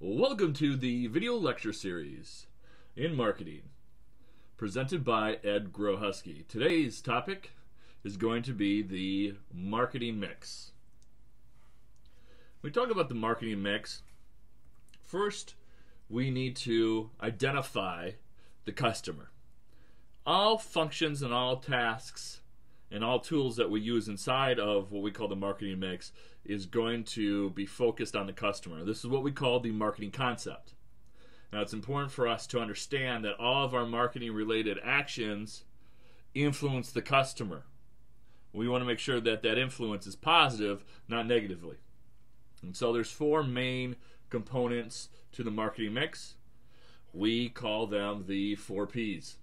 Welcome to the video lecture series in marketing, presented by Ed Grochowski. Today's topic is going to be the marketing mix. When we talk about the marketing mix, first we need to identify the customer. All functions and all tasks and all tools that we use inside of what we call the marketing mix is going to be focused on the customer. This is what we call the marketing concept. Now, it's important for us to understand that all of our marketing related actions influence the customer. We want to make sure that that influence is positive, not negatively. And so there's four main components to the marketing mix. We call them the 4 Ps.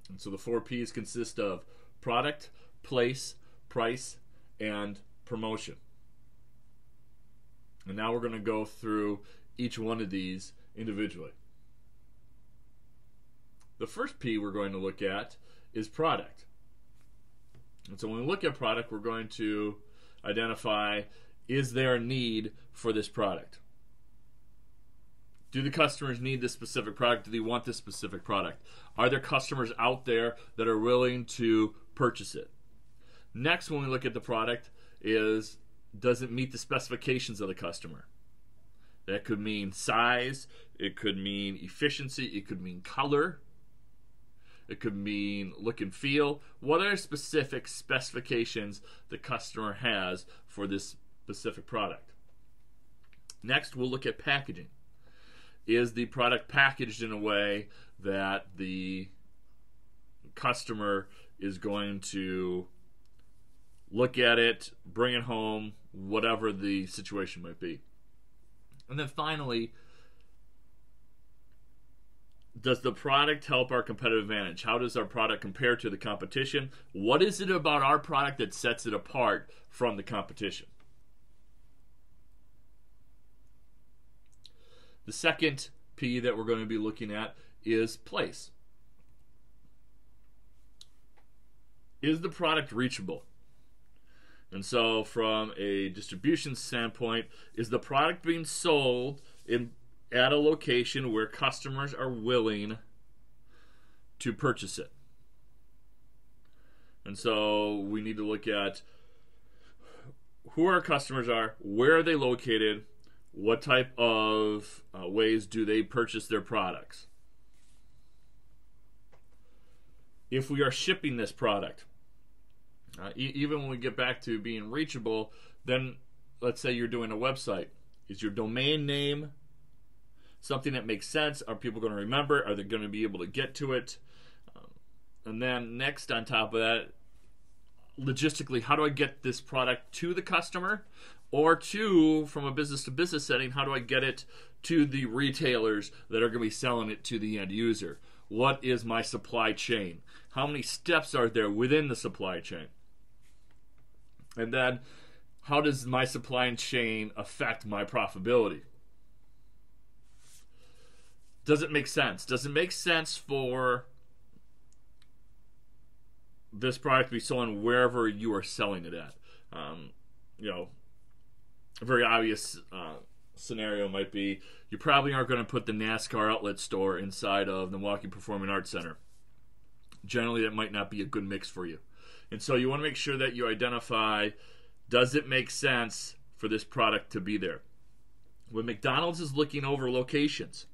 And so the 4 Ps consist of product, place, price, and promotion. And now we're going to go through each one of these individually. The first P we're going to look at is product. And so when we look at product, we're going to identify, is there a need for this product? Do the customers need this specific product? Do they want this specific product? Are there customers out there that are willing to purchase it? Next, when we look at the product, is does it meet the specifications of the customer? That could mean size, it could mean efficiency, it could mean color, it could mean look and feel. What are specific specifications the customer has for this specific product? Next, we'll look at packaging. Is the product packaged in a way that the customer is going to look at it, bring it home, whatever the situation might be? And then finally, does the product help our competitive advantage? How does our product compare to the competition? What is it about our product that sets it apart from the competition? The second P that we're going to be looking at is place. Is the product reachable? And so from a distribution standpoint, is the product being sold at a location where customers are willing to purchase it? And so we need to look at who our customers are, where are they located, what type of ways do they purchase their products. If we are shipping this product, even when we get back to being reachable, then let's say you're doing a website. Is your domain name something that makes sense? Are people going to remember? Are they going to be able to get to it? And then next on top of that, logistically, how do I get this product to the customer? Or from a business-to-business setting, how do I get it to the retailers that are going to be selling it to the end user? What is my supply chain? How many steps are there within the supply chain? And then, how does my supply chain affect my profitability? Does it make sense? Does it make sense for this product to be sold wherever you are selling it at? A very obvious scenario might be you probably aren't going to put the NASCAR outlet store inside of the Milwaukee Performing Arts Center. Generally, that might not be a good mix for you. And so you want to make sure that you identify, does it make sense for this product to be there? When McDonald's is looking over locations,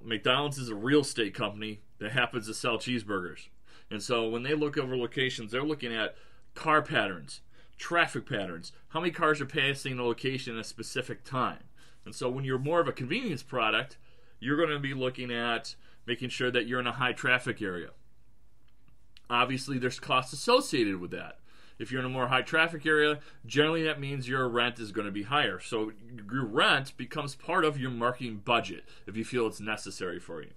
McDonald's is a real estate company that happens to sell cheeseburgers. And so when they look over locations, they're looking at car patterns, traffic patterns, how many cars are passing the location at a specific time. And so when you're more of a convenience product, you're going to be looking at making sure that you're in a high traffic area. Obviously, there's costs associated with that. If you're in a more high traffic area, generally that means your rent is going to be higher. So your rent becomes part of your marketing budget if you feel it's necessary for you.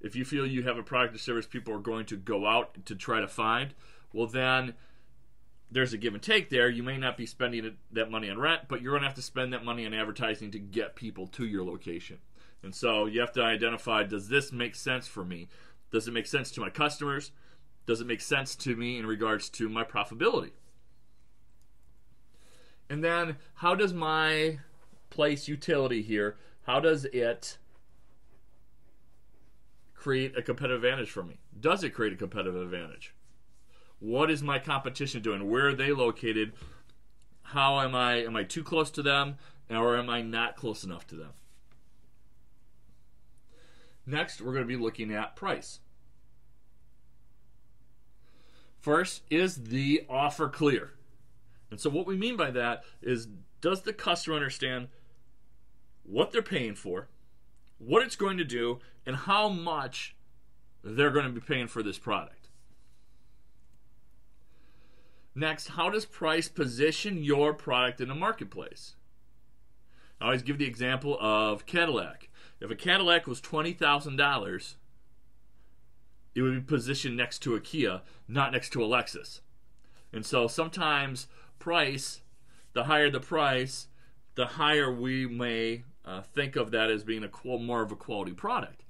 If you feel you have a product or service people are going to go out to try to find, well then there's a give and take there. You may not be spending that money on rent, but you're going to have to spend that money on advertising to get people to your location. And so you have to identify, does this make sense for me? Does it make sense to my customers? Does it make sense to me in regards to my profitability? And then how does my place utility here, how does it create a competitive advantage for me? Does it create a competitive advantage? What is my competition doing? Where are they located? How am I too close to them, or am I not close enough to them? Next, we're going to be looking at price. First, is the offer clear? And so what we mean by that is, does the customer understand what they're paying for, what it's going to do, and how much they're going to be paying for this product? Next, how does price position your product in the marketplace? I always give the example of Cadillac. If a Cadillac was $20,000, it would be positioned next to a Kia, not next to a Lexus. And so sometimes price, the higher the price, the higher we may think of that as being more of a quality product.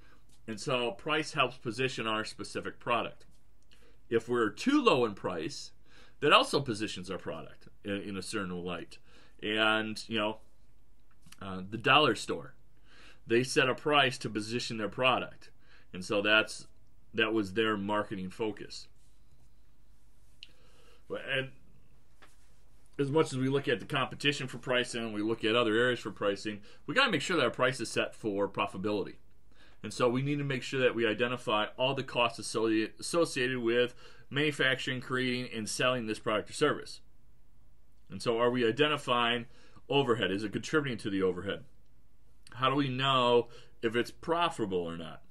And so price helps position our specific product. If we're too low in price, that also positions our product in a certain light. And, the dollar store, they set a price to position their product. And so that was their marketing focus. And as much as we look at the competition for pricing, we look at other areas for pricing, we got to make sure that our price is set for profitability. And so we need to make sure that we identify all the costs associated with manufacturing, creating, and selling this product or service. And so are we identifying overhead? Is it contributing to the overhead? How do we know if it's profitable or not?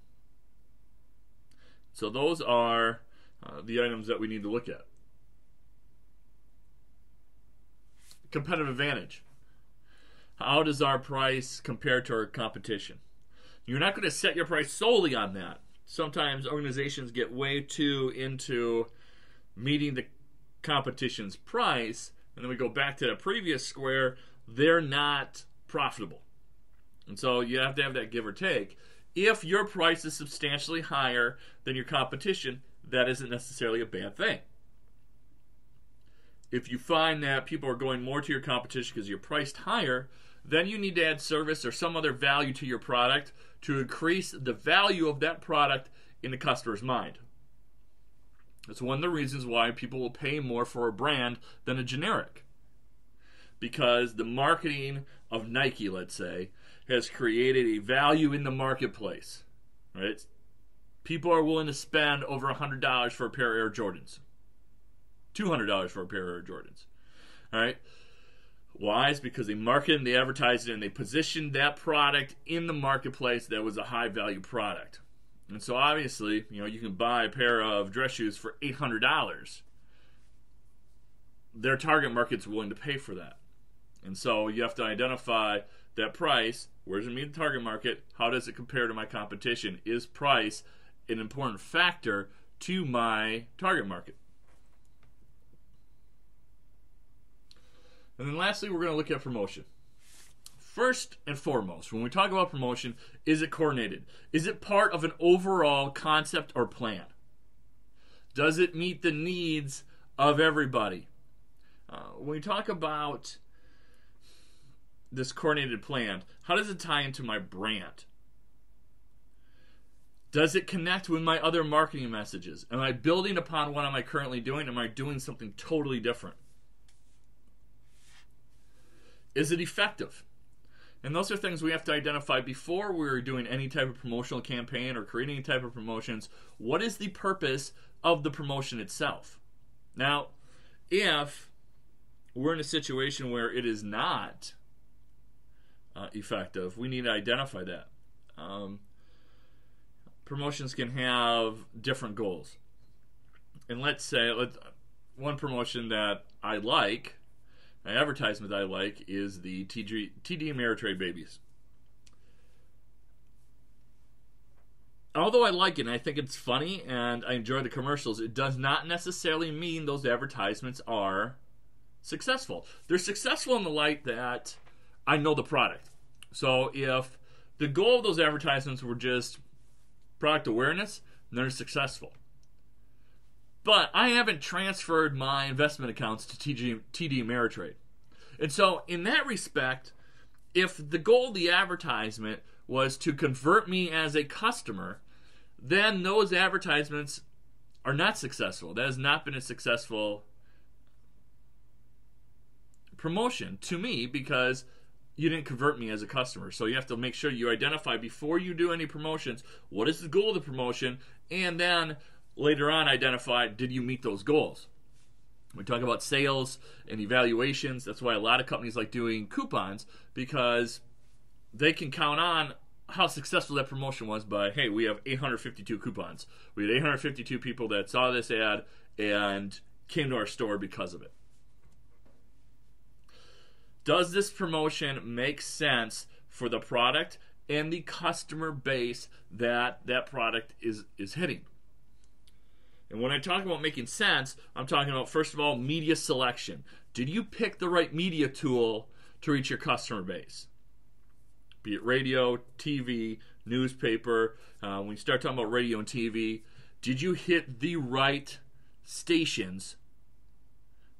So those are the items that we need to look at. Competitive advantage. How does our price compare to our competition? You're not going to set your price solely on that. Sometimes organizations get way too into meeting the competition's price, and then we go back to the previous square, they're not profitable. And so you have to have that give or take. If your price is substantially higher than your competition, that isn't necessarily a bad thing. If you find that people are going more to your competition because you're priced higher, then you need to add service or some other value to your product to increase the value of that product in the customer's mind. That's one of the reasons why people will pay more for a brand than a generic. Because the marketing of Nike, let's say, has created a value in the marketplace. Right? People are willing to spend over $100 for a pair of Air Jordans. $200 for a pair of Air Jordans. All right? Why? It's because they marketed and they advertised it and they positioned that product in the marketplace that was a high value product. And so obviously, you can buy a pair of dress shoes for $800. Their target market's willing to pay for that. And so you have to identify that price. Where does it meet the target market? How does it compare to my competition? Is price an important factor to my target market? And then lastly, we're going to look at promotion. First and foremost, when we talk about promotion, is it coordinated? Is it part of an overall concept or plan? Does it meet the needs of everybody? When we talk about this coordinated plan, how does it tie into my brand? Does it connect with my other marketing messages? Am I building upon what am I currently doing? Am I doing something totally different? Is it effective? And those are things we have to identify before we're doing any type of promotional campaign or creating any type of promotions. What is the purpose of the promotion itself? Now, if we're in a situation where it is not effective, we need to identify that. Promotions can have different goals. And let's say one promotion that I like, an advertisement that I like, is the TD Ameritrade babies. Although I like it and I think it's funny and I enjoy the commercials, it does not necessarily mean those advertisements are successful. They're successful in the light that I know the product. So if the goal of those advertisements were just product awareness, then they're successful. But I haven't transferred my investment accounts to TD Ameritrade. And so in that respect, if the goal of the advertisement was to convert me as a customer, then those advertisements are not successful. That has not been a successful promotion to me because you didn't convert me as a customer. So you have to make sure you identify before you do any promotions, what is the goal of the promotion, and then later on identify, did you meet those goals? We talk about sales and evaluations. That's why a lot of companies like doing coupons, because they can count on how successful that promotion was by, hey, we have 852 coupons. We had 852 people that saw this ad and came to our store because of it. Does this promotion make sense for the product and the customer base that that product is hitting? And when I talk about making sense, I'm talking about, first of all, media selection. Did you pick the right media tool to reach your customer base? Be it radio, TV, newspaper. When you start talking about radio and TV, did you hit the right stations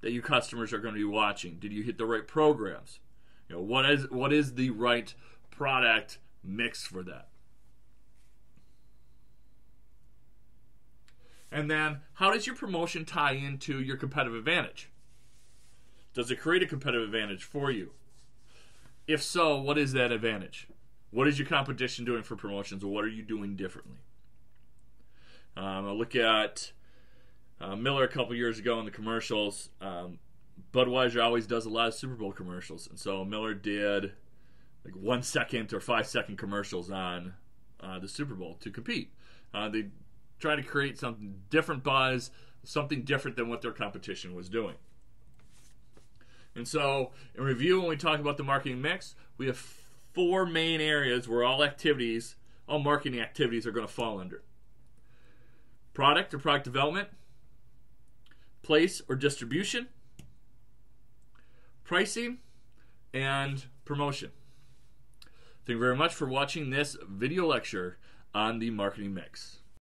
that your customers are going to be watching? Did you hit the right programs? You know, what is the right product mix for that? And then, how does your promotion tie into your competitive advantage? Does it create a competitive advantage for you? If so, what is that advantage? What is your competition doing for promotions, or what are you doing differently? I'll look at Miller a couple years ago in the commercials. Budweiser always does a lot of Super Bowl commercials, and so Miller did like 1 second or 5 second commercials on the Super Bowl to compete. They try to create something different buzz, something different than what their competition was doing. And so, in review, when we talk about the marketing mix, we have 4 main areas where all marketing activities are going to fall under. Product or product development, place or distribution, pricing, and promotion. Thank you very much for watching this video lecture on the marketing mix.